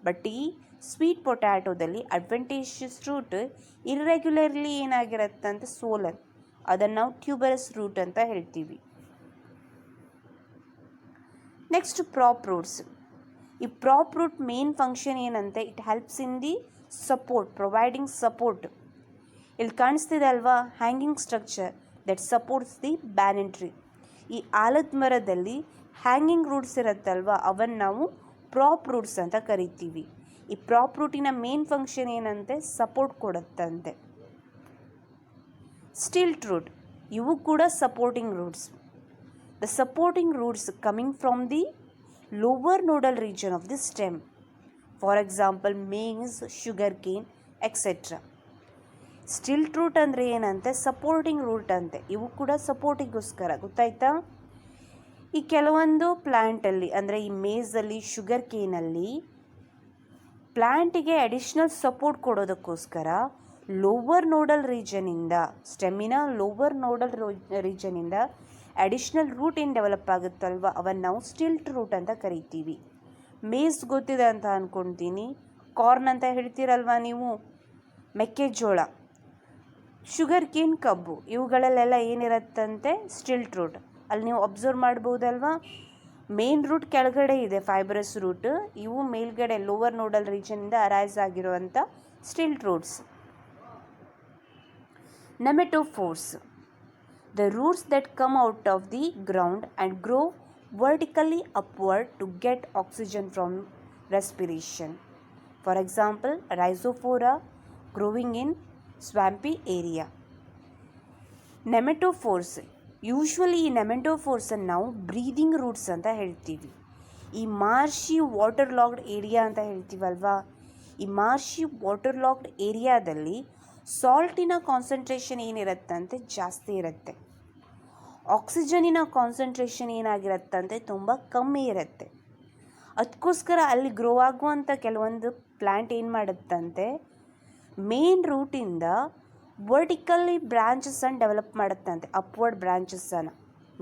ಬಟ್ ಈ ಸ್ವೀಟ್ ಪೊಟ್ಯಾಟೋದಲ್ಲಿ ಅಡ್ವೆಂಟಿಷಿಯಸ್ ರೂಟ್ ಇರ್ರೆಗ್ಯುಲರ್ಲಿ ಏನಾಗಿರುತ್ತಂತೆ, ಸೋಲನ್. ಅದನ್ನು ನಾವು ಟ್ಯೂಬರಸ್ ರೂಟ್ ಅಂತ ಹೇಳ್ತೀವಿ. Next prop roots. ಈ ಪ್ರಾಪ್ ರೂಟ್ ಮೇನ್ ಫಂಕ್ಷನ್ ಏನಂತೆ, it helps in the support, providing support. ಇಲ್ಲಿ ಕಾಣಿಸ್ತಿದೆ ಅಲ್ವಾ, hanging structure that supports the banyan tree. ಈ ಆಲದ ಮರದಲ್ಲಿ ಹ್ಯಾಂಗಿಂಗ್ ರೂಟ್ಸ್ ಇರುತ್ತಲ್ವ, ಅವನ್ನು ನಾವು ಪ್ರಾಪ್ ರೂಟ್ಸ್ ಅಂತ ಕರಿತೀವಿ. ಈ ಪ್ರಾಪ್ ರೂಟಿನ ಮೇನ್ ಫಂಕ್ಷನ್ ಏನಂತೆ, ಸಪೋರ್ಟ್ ಕೊಡುತ್ತಂತೆ. ಸ್ಟಿಲ್ಟ್ ರೂಟ್, ಇವು ಕೂಡ supporting roots. The supporting roots coming from the lower nodal region of the stem. For example maize, sugarcane etcetera. Stilt root ಅಂದರೆ ಏನಂತೆ, ಸಪೋರ್ಟಿಂಗ್ ರೂಟ್ ಅಂತೆ. ಇವು ಕೂಡ ಸಪೋರ್ಟಿಗೋಸ್ಕರ, ಗೊತ್ತಾಯ್ತಾ? ಈ ಕೆಲವೊಂದು ಪ್ಲ್ಯಾಂಟಲ್ಲಿ ಅಂದರೆ ಈ ಮೇಝಲ್ಲಿ, ಶುಗರ್ ಕೇನಲ್ಲಿ ಪ್ಲ್ಯಾಂಟಿಗೆ ಅಡಿಷ್ನಲ್ ಸಪೋರ್ಟ್ ಕೊಡೋದಕ್ಕೋಸ್ಕರ ಲೋವರ್ ನೋಡಲ್ ರೀಜನಿಂದ, ಸ್ಟೆಮ್ಮಿನ ಲೋವರ್ ನೋಡಲ್ ರೀಜನಿಂದ ಅಡಿಷ್ನಲ್ ರೂಟ್ ಏನು ಡೆವಲಪ್ ಆಗುತ್ತಲ್ವ, ಅವನ್ನು ನಾವು ಸ್ಟಿಲ್ಟ್ ರೂಟ್ ಅಂತ ಕರಿತೀವಿ. ಮೇಸ್ ಗೊತ್ತಿದೆ ಅಂತ ಅಂದ್ಕೊಳ್ತೀನಿ. ಕಾರ್ನ್ ಅಂತ ಹೇಳ್ತೀರಲ್ವ ನೀವು, ಮೆಕ್ಕೆಜೋಳ, ಶುಗರ್ ಕೇನ್, ಕಬ್ಬು, ಇವುಗಳಲ್ಲೆಲ್ಲ ಏನಿರುತ್ತಂತೆ, ಸ್ಟಿಲ್ಟ್ ರೂಟ್. ಅಲ್ಲಿ ನೀವು ಅಬ್ಸರ್ವ್ ಮಾಡ್ಬೋದಲ್ವಾ, ಮೇನ್ ರೂಟ್ ಕೆಳಗಡೆ ಇದೆ, ಫೈಬ್ರಸ್ ರೂಟ್. ಇವು ಮೇಲ್ಗಡೆ ಲೋವರ್ ನೋಡಲ್ ರೀಜನಿಂದ ಅರೈಸ್ ಆಗಿರುವಂಥ stilt roots. Pneumatophores, the roots that come out of the ground and grow vertically upward to get oxygen from respiration. For example, rhizophora growing in swampy area. Pneumatophores, usually ಈ ನೆಮೆಟೋಫೋರ್ಸನ್ನು ನಾವು ಬ್ರೀದಿಂಗ್ ರೂಟ್ಸ್ ಅಂತ ಹೇಳ್ತೀವಿ. ಈ ಮಾರ್ಷಿ ವಾಟರ್ ಲಾಕ್ಡ್ ಏರಿಯಾ ಅಂತ ಹೇಳ್ತೀವಲ್ವಾ, ಈ ಮಾರ್ಷಿ ವಾಟರ್ ಲಾಕ್ಡ್ ಏರಿಯಾದಲ್ಲಿ ಸಾಲ್ಟಿನ ಕಾನ್ಸಂಟ್ರೇಷನ್ ಏನಿರುತ್ತಂತೆ ಜಾಸ್ತಿ ಇರುತ್ತೆ, ಆಕ್ಸಿಜನಿನ ಕಾನ್ಸಂಟ್ರೇಷನ್ ಏನಾಗಿರುತ್ತಂತೆ ತುಂಬ ಕಮ್ಮಿ ಇರುತ್ತೆ. ಅದಕ್ಕೋಸ್ಕರ ಅಲ್ಲಿ ಗ್ರೋ ಆಗುವಂಥ ಕೆಲವೊಂದು ಪ್ಲ್ಯಾಂಟ್ ಏನು ಮಾಡುತ್ತಂತೆ, ಮೇನ್ ರೂಟಿಂದ ವರ್ಟಿಕಲಿ ಬ್ರಾಂಚಸನ್ನು ಡೆವಲಪ್ ಮಾಡುತ್ತಂತೆ, ಅಪ್ವರ್ಡ್ ಬ್ರಾಂಚಸನ್ನು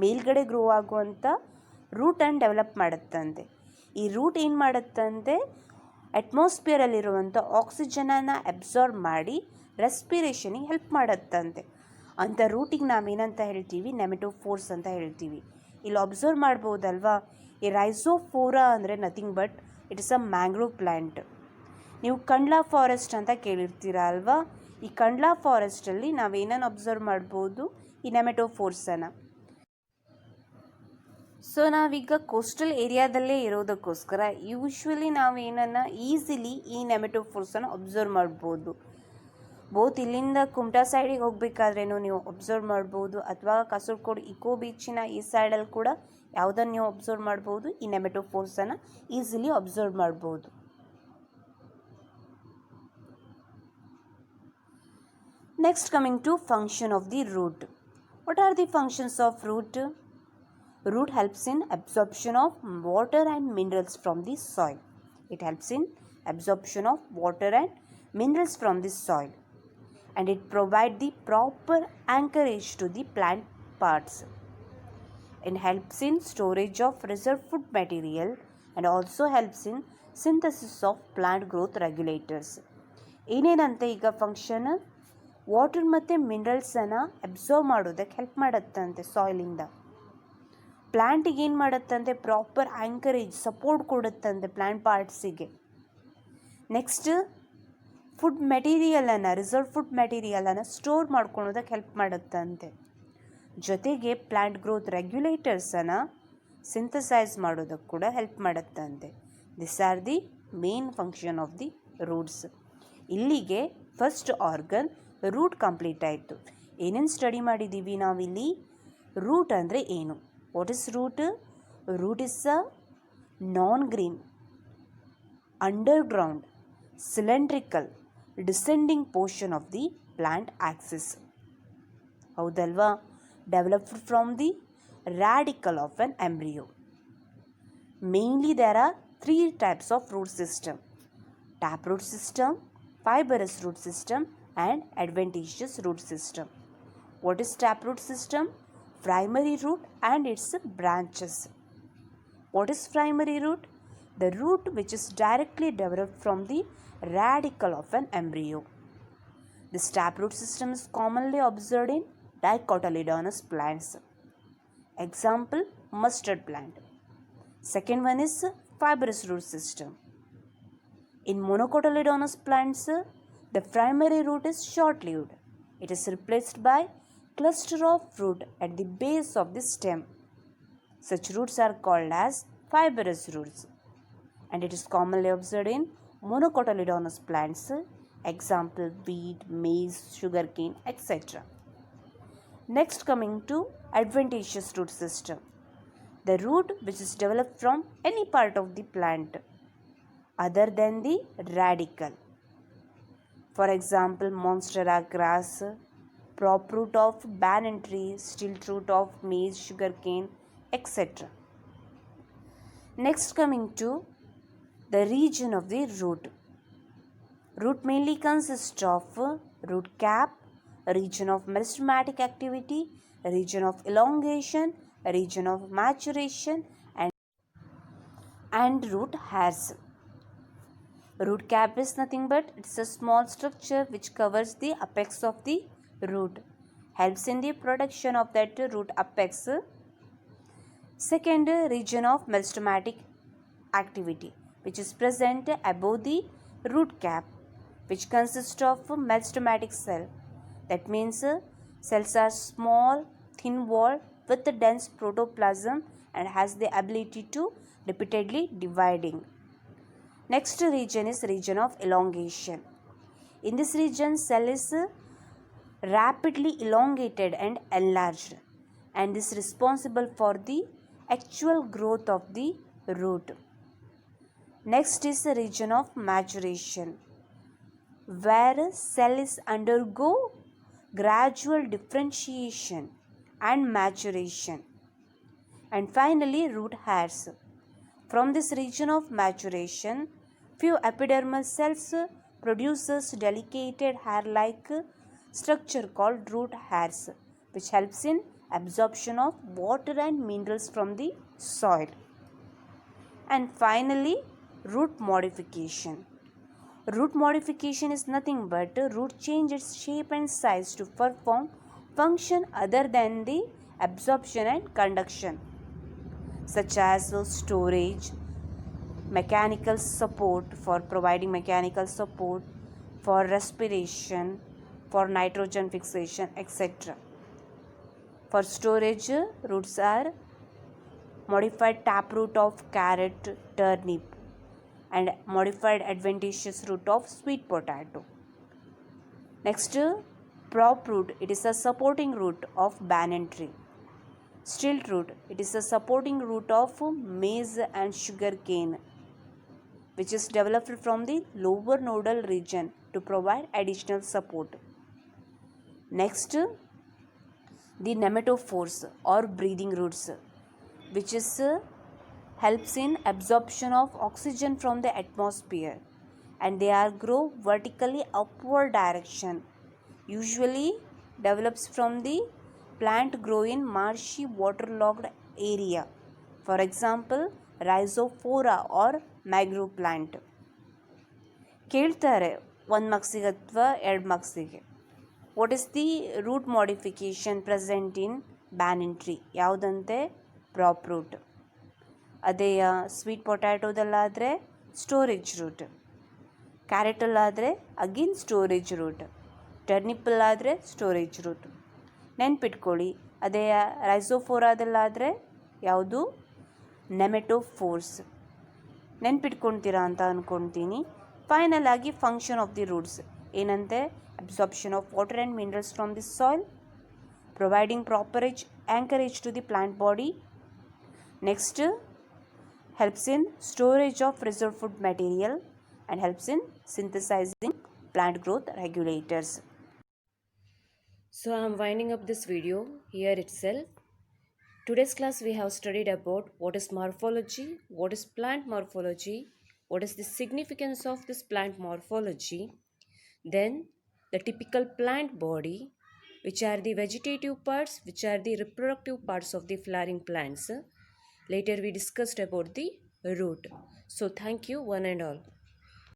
ಮೇಲ್ಗಡೆ ಗ್ರೋ ಆಗುವಂಥ ರೂಟನ್ನು ಡೆವಲಪ್ ಮಾಡುತ್ತಂತೆ. ಈ ರೂಟ್ ಏನು ಮಾಡುತ್ತಂತೆ, ಅಟ್ಮಾಸ್ಫಿಯರಲ್ಲಿರುವಂಥ ಆಕ್ಸಿಜನನ್ನು ಅಬ್ಸಾರ್ಬ್ ಮಾಡಿ ರೆಸ್ಪಿರೇಷನಿಗೆ ಹೆಲ್ಪ್ ಮಾಡುತ್ತಂತೆ. ಅಂಥ ರೂಟಿಗೆ ನಾವೇನಂತ ಹೇಳ್ತೀವಿ, ನೆಮೆಟೋಫೋರ್ಸ್ ಅಂತ ಹೇಳ್ತೀವಿ. ಇಲ್ಲಿ ಅಬ್ಸರ್ವ್ ಮಾಡ್ಬೋದಲ್ವಾ, ಈ ರೈಸೋಫೋರಾ ಅಂದರೆ nothing but it is a mangrove plant. ನೀವು ಕಂಡ್ಲಾ ಫಾರೆಸ್ಟ್ ಅಂತ ಕೇಳಿರ್ತೀರ ಅಲ್ವಾ, ಈ ಕಂಡ್ಲಾ ಫಾರೆಸ್ಟಲ್ಲಿ ನಾವೇನನ್ನು ಅಬ್ಸರ್ವ್ ಮಾಡ್ಬೋದು, ಈ ನೆಮೆಟೋಫೋರ್ಸನ್ನು. ಸೊ ನಾವೀಗ ಕೋಸ್ಟಲ್ ಏರಿಯಾದಲ್ಲೇ ಇರೋದಕ್ಕೋಸ್ಕರ ಯೂಶ್ವಲಿ ನಾವೇನನ್ನು ಈಸಿಲಿ ಈ ನೆಮೆಟೋಫೋರ್ಸನ್ನು ಅಬ್ಸರ್ವ್ ಮಾಡ್ಬೋದು. ಬೋತ್ ಇಲ್ಲಿಂದ ಕುಮಟಾ ಸೈಡಿಗೆ ಹೋಗಬೇಕಾದ್ರೇನು ನೀವು ಅಬ್ಸರ್ವ್ ಮಾಡ್ಬೋದು, ಅಥವಾ ಕಾಸರಗೋಡು ಇಕೋ ಬೀಚಿನ ಈ ಸೈಡಲ್ಲಿ ಕೂಡ ಯಾವುದನ್ನು ನೀವು ಅಬ್ಸರ್ವ್ ಮಾಡ್ಬೋದು, ಈ ನೆಮೆಟೋಫೋರ್ಸನ್ನು ಈಸಿಲಿ ಅಬ್ಸರ್ವ್ ಮಾಡ್ಬೋದು. Next coming to function of the root. What are the functions of root? Root helps in absorption of water and minerals from the soil. It helps in absorption of water and minerals from the soil, and it provides the proper anchorage to the plant parts. It helps in storage of reserve food material and also helps in synthesis of plant growth regulators. ಏನೇನಂತೆ ಈಗ ಫಂಕ್ಷನ್, ವಾಟರ್ ಮತ್ತು ಮಿನರಲ್ಸನ್ನು ಅಬ್ಸರ್ವ್ ಮಾಡೋದಕ್ಕೆ ಹೆಲ್ಪ್ ಮಾಡುತ್ತಂತೆ ಸಾಯಿಲಿಂದ. ಪ್ಲ್ಯಾಂಟಿಗೆ ಏನು ಮಾಡುತ್ತಂತೆ, ಪ್ರಾಪರ್ ಆ್ಯಂಕರೇಜ್ ಸಪೋರ್ಟ್ ಕೊಡುತ್ತಂತೆ ಪ್ಲ್ಯಾಂಟ್ ಪಾರ್ಟ್ಸಿಗೆ. ನೆಕ್ಸ್ಟ್ ಫುಡ್ ಮೆಟೀರಿಯಲನ್ನು, ರಿಸರ್ವ್ ಫುಡ್ ಮೆಟೀರಿಯಲನ್ನು ಸ್ಟೋರ್ ಮಾಡ್ಕೊಳೋದಕ್ಕೆ ಹೆಲ್ಪ್ ಮಾಡುತ್ತಂತೆ. ಜೊತೆಗೆ ಪ್ಲ್ಯಾಂಟ್ ಗ್ರೋತ್ ರೆಗ್ಯುಲೇಟರ್ಸನ್ನು ಸಿಂಥಸೈಸ್ ಮಾಡೋದಕ್ಕೆ ಕೂಡ ಹೆಲ್ಪ್ ಮಾಡುತ್ತಂತೆ. This are the main function of the roots. ಇಲ್ಲಿಗೆ ಫಸ್ಟ್ ಆರ್ಗನ್ ರೂಟ್ ಕಂಪ್ಲೀಟ್ ಆಯಿತು. ಏನೇನು ಸ್ಟಡಿ ಮಾಡಿದ್ದೀವಿ ನಾವಿಲ್ಲಿ? ರೂಟ್ ಅಂದರೆ ಏನು? What is root? Root is a non-green, underground, cylindrical, descending portion of the plant axis. ಹೌದಲ್ವಾ? Developed from the radicle of an embryo. Mainly there are 3 types of root system: taproot system, fibrous root system, and adventitious root system. What is taproot system? Primary root and its branches. What is primary root? The root which is directly developed from the radicle of an embryo. This taproot system is commonly observed in dicotyledonous plants. Example, mustard plant. Second one is fibrous root system. In monocotyledonous plants, the primary root is short-lived. It is replaced by cluster of root at the base of the stem. Such roots are called as fibrous roots, and it is commonly observed in monocotyledonous plants. Example, wheat, maize, sugarcane, etc. Next coming to adventitious root system. The root which is developed from any part of the plant other than the radicle. For example, monstera grass, prop root of banyan tree, stilt root of maize, sugarcane, etc. Next coming to the region of the root. Root mainly consists of root cap, region of meristematic activity, region of elongation, region of maturation, and root hairs. Root cap is nothing but it's a small structure which covers the apex of the root, helps in the production of that root apex. Second, region of meristematic activity, which is present above the root cap, which consists of meristematic cell. That means cells are small, thin walled with a dense protoplasm and has the ability to repeatedly dividing. Next region is region of elongation. In this region, cell is rapidly elongated and enlarged, and is responsible for the actual growth of the root. Next is the region of maturation, where cells undergo gradual differentiation and maturation. And finally, root hairs. From this region of maturation, few epidermal cells produces delicate hair-like structure called root hairs, which helps in absorption of water and minerals from the soil. And finally, root modification. Root modification is nothing but root change its shape and size to perform function other than the absorption and conduction, such as storage, mechanical support for providing mechanical support, for respiration, for nitrogen fixation, etc. For storage, roots are modified taproot of carrot, turnip, and modified adventitious root of sweet potato. Next, prop root. It is a supporting root of banyan tree. Stilt root. It is a supporting root of maize and sugar cane, which is developed from the lower nodal region to provide additional support. Next, the nematophores or breathing roots, which is helps in absorption of oxygen from the atmosphere, and they are grow vertically upward direction, usually develops from the plant grow in marshy waterlogged area, for example rhizophora or mangrove plant. ಕೇಳ್ತಾರೆ ಒಂದು ಮಾರ್ಕ್ಸಿಗೆ ಅಥವಾ 2 ಮಾರ್ಕ್ಸಿಗೆ. What is the root modification present in banyan tree? ಯಾವುದಂತೆ? Prop root. ಅದೇ ಸ್ವೀಟ್ ಪೊಟ್ಯಾಟೋದಲ್ಲಾದರೆ ಸ್ಟೋರೇಜ್ ರೂಟ್, ಕ್ಯಾರೆಟಲ್ಲಾದರೆ ಅಗೇನ್ ಸ್ಟೋರೇಜ್ ರೂಟ್, ಟರ್ನಿಪಲ್ಲಾದರೆ ಸ್ಟೋರೇಜ್ ರೂಟ್. ನೆನ್ಪಿಟ್ಕೊಳ್ಳಿ. ಅದೇ ರೈಸೋಫೋರಾದಲ್ಲಾದರೆ ಯಾವುದು? ನೆಮೆಟೋಫೋರ್ಸ್. ನೆನ್ಪಿಟ್ಕೊಳ್ತೀರಾ ಅಂತ ಅಂದ್ಕೊಳ್ತೀನಿ. ಫೈನಲ್ ಆಗಿ ಫಂಕ್ಷನ್ ಆಫ್ ದಿ ರೂಟ್ಸ್ ಏನಂತೆ? Absorption of water and minerals from the soil, providing proper anchorage to the plant body. Next, helps in storage of reserve food material and helps in synthesizing plant growth regulators. So I am winding up this video here itself. Today's class we have studied about what is morphology, what is plant morphology, what is the significance of this plant morphology, then the typical plant body, which are the vegetative parts, which are the reproductive parts of the flowering plants. Later we discussed about the root. So thank you one and all.